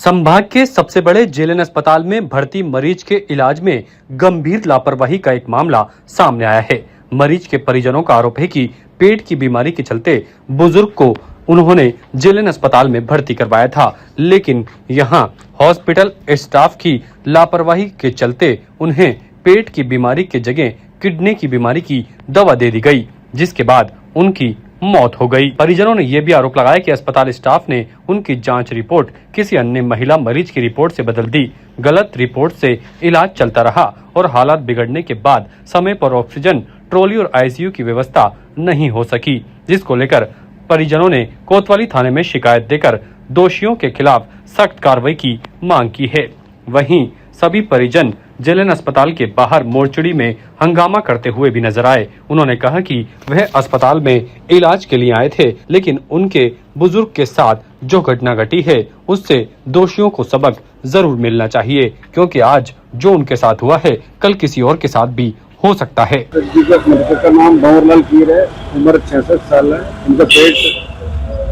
संभाग के सबसे बड़े जेएलएन अस्पताल में भर्ती मरीज के इलाज में गंभीर लापरवाही का एक मामला सामने आया है। मरीज के परिजनों का आरोप है कि पेट की बीमारी के चलते बुजुर्ग को उन्होंने जेएलएन अस्पताल में भर्ती करवाया था, लेकिन यहां हॉस्पिटल स्टाफ की लापरवाही के चलते उन्हें पेट की बीमारी के जगह किडनी की बीमारी की दवा दे दी गई, जिसके बाद उनकी मौत हो गई। परिजनों ने यह भी आरोप लगाया कि अस्पताल स्टाफ ने उनकी जांच रिपोर्ट किसी अन्य महिला मरीज की रिपोर्ट से बदल दी। गलत रिपोर्ट से इलाज चलता रहा और हालात बिगड़ने के बाद समय पर ऑक्सीजन, ट्रॉली और आईसीयू की व्यवस्था नहीं हो सकी, जिसको लेकर परिजनों ने कोतवाली थाने में शिकायत देकर दोषियों के खिलाफ सख्त कार्रवाई की मांग की है। वहीं सभी परिजन जेएलएन अस्पताल के बाहर मोर्चरी में हंगामा करते हुए भी नजर आए। उन्होंने कहा कि वह अस्पताल में इलाज के लिए आए थे, लेकिन उनके बुजुर्ग के साथ जो घटना घटी है उससे दोषियों को सबक जरूर मिलना चाहिए, क्योंकि आज जो उनके साथ हुआ है कल किसी और के साथ भी हो सकता है। का नाम भंवरलाल कीर है, उम्र 66 साल है। इनका पेट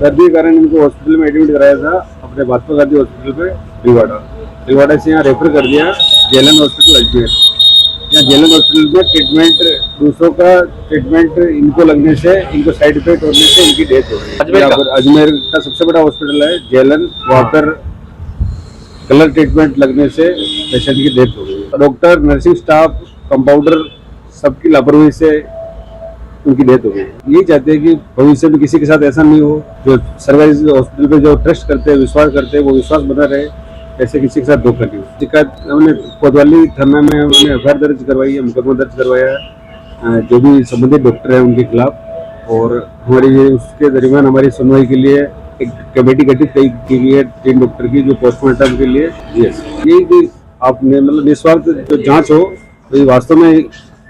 दर्द के कारण इनको हॉस्पिटल में एडमिट कराया था, अपने महात्मा गांधी हॉस्पिटल पे रिवाड़ा से यहाँ रेफर कर दिया जेएलएन हॉस्पिटल अजमेर। यहाँ जेएलएन हॉस्पिटल में ट्रीटमेंट, दूसरों का ट्रीटमेंट इनको लगने से, इनको साइड इफेक्ट होने से इनकी डेथ हो गई। अजमेर का सबसे बड़ा हॉस्पिटल है जेएलएन, वहाँ पर गलत ट्रीटमेंट लगने से पेशेंट की डेथ हो गई। डॉक्टर, नर्सिंग स्टाफ, कंपाउंडर सबकी लापरवाही से उनकी डेथ हो गई। यही चाहते हैं कि भविष्य में किसी के साथ ऐसा नहीं हो। जो सरकारी हॉस्पिटल पे जो ट्रस्ट करते हैं, विश्वास करते हैं, वो विश्वास बना रहे, ऐसे किसी के साथ धोखा नहीं हो। शिकायत हमने कोतवाली थाना में एफआईआर दर्ज करवाई है, मुकदमा दर्ज करवाया है जो भी संबंधित डॉक्टर है उनके खिलाफ। और हमारी उसके दरमियान हमारी सुनवाई के लिए एक कमेटी गठित की गई है 3 डॉक्टर की, जो पोस्टमार्टम के लिए यही कि आपने मतलब निस्वार्थ जो जांच हो, तो वास्तव में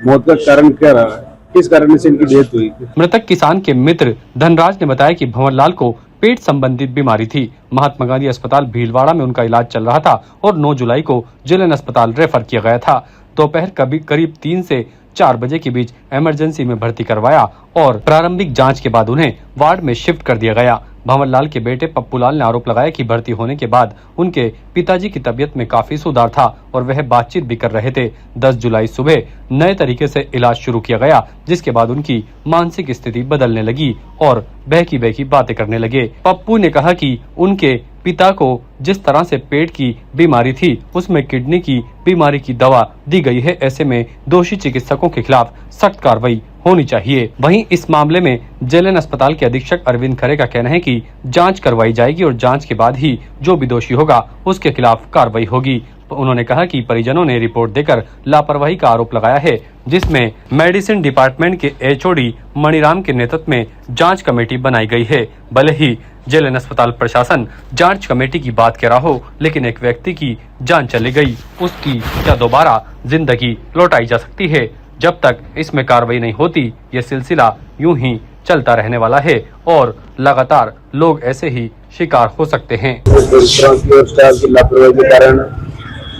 मौत का कारण क्या रहा है, किस कारण से इनकी डेथ हुई। मृतक किसान के मित्र धनराज ने बताया कि भंवरलाल को पेट संबंधित बीमारी थी। महात्मा गांधी अस्पताल भीलवाड़ा में उनका इलाज चल रहा था और 9 जुलाई को जेएलएन अस्पताल रेफर किया गया था। दोपहर करीब 3 से 4 बजे के बीच इमरजेंसी में भर्ती करवाया और प्रारंभिक जांच के बाद उन्हें वार्ड में शिफ्ट कर दिया गया। भंवरलाल के बेटे पप्पूलाल ने आरोप लगाया कि भर्ती होने के बाद उनके पिताजी की तबीयत में काफी सुधार था और वह बातचीत भी कर रहे थे। 10 जुलाई सुबह नए तरीके से इलाज शुरू किया गया, जिसके बाद उनकी मानसिक स्थिति बदलने लगी और बहकी बहकी बातें करने लगे। पप्पू ने कहा कि उनके पिता को जिस तरह से पेट की बीमारी थी उसमें किडनी की बीमारी की दवा दी गई है, ऐसे में दोषी चिकित्सकों के खिलाफ सख्त कार्रवाई होनी चाहिए। वहीं इस मामले में जेएलएन अस्पताल के अधीक्षक अरविंद खरे का कहना है कि जांच करवाई जाएगी और जांच के बाद ही जो भी दोषी होगा उसके खिलाफ कार्रवाई होगी। उन्होंने कहा कि परिजनों ने रिपोर्ट देकर लापरवाही का आरोप लगाया है, जिसमें मेडिसिन डिपार्टमेंट के एचओडी मणिराम के नेतृत्व में जांच कमेटी बनाई गई है। भले ही जेएलएन अस्पताल प्रशासन जांच कमेटी की बात कह रहा हो, लेकिन एक व्यक्ति की जान चली गई, उसकी क्या दोबारा जिंदगी लौटाई जा सकती है? जब तक इसमें कार्रवाई नहीं होती ये सिलसिला यूं ही चलता रहने वाला है और लगातार लोग ऐसे ही शिकार हो सकते हैं। की लापरवाही के कारण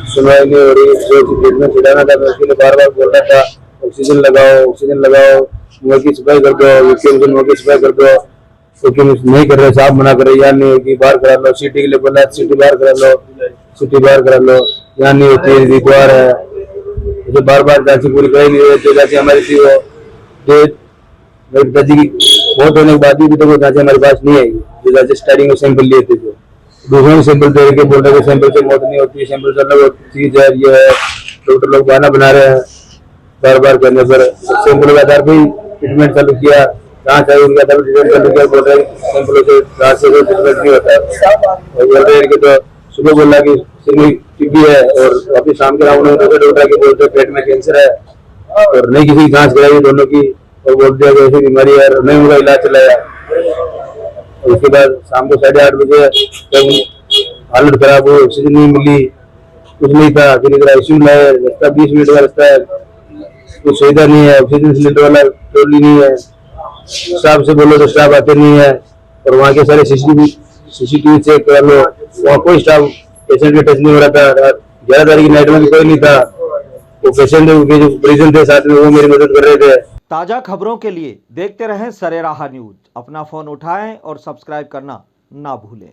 सुनवाई नहीं हो रही। जो ट्रीटमेंट छुड़ाना था, मैं उसके लिए बार-बार बोल रहा था ऑक्सीजन लगाओ, ऑक्सीजन लगाओ, मुंह की सफाई कर दो, मुंह की सफाई कर दो, लेकिन नहीं कर रहे, साहब मना कर रहे, यहाँ नहीं होगी, बाहर करा लो। सीटी के लिए बोला, सीटी बाहर करा लो, सीटी बाहर करा लो, यहाँ नहीं होती, रिक्वायर है। जो बार-बार जांच पूरी कराई नहीं रही, जो जांच हमारी थी वो मेरी पिताजी की मौत होने के बाद भी तो वो जांच हमारे पास नहीं आई। जो जांच स्टार्टिंग में सैंपल लिए थे, जो दूसरों ने सैंपल दे के बोल रहे हैं सैंपल से मौत नहीं होती, सैंपल से अलग चीज है, ये है। डॉक्टर लोग बहाना बना रहे हैं बार-बार करने पर। सैंपल के आधार पर ट्रीटमेंट चालू किया, जांच आई, उनके आधार पर ट्रीटमेंट चालू किया। बोल रहे हैं सैंपलों से जांच से ट्रीटमेंट नहीं होता है। और बोल रहे हैं कि तो सुबह बोला कि टीबी है और अभी शाम के डॉक्टर के बोलते पेट में कैंसर है और नहीं किसी की जांच कराई दोनों की और बोल दिया कि ऐसी बीमारी है, नहीं उनका इलाज चलाया। उसके बाद शाम को 8:30 बजे जब हालत खराब हुई, ऑक्सीजन नहीं मिली, कुछ नहीं था, फिर आईसीयू में है, रास्ता 20 मिनट का रास्ता है, कुछ सुविधा नहीं है, ऑक्सीजन सिलेंडर वाला ट्रॉली नहीं है, स्टाफ से बोलो तो स्टाफ आते नहीं है। और वहाँ के सारे सीसीटीवी चेक करा लो, वहाँ कोई स्टाफ पेशेंट के टच नहीं हो रहा था। 11 तारीख की नाइट में भी कोई नहीं था। वो पेशेंट के जो परिजन थे साथ में, वो मेरी मदद कर रहे थे। ताजा खबरों के लिए देखते रहें सरेराह न्यूज। अपना फोन उठाएं और सब्सक्राइब करना ना भूलें।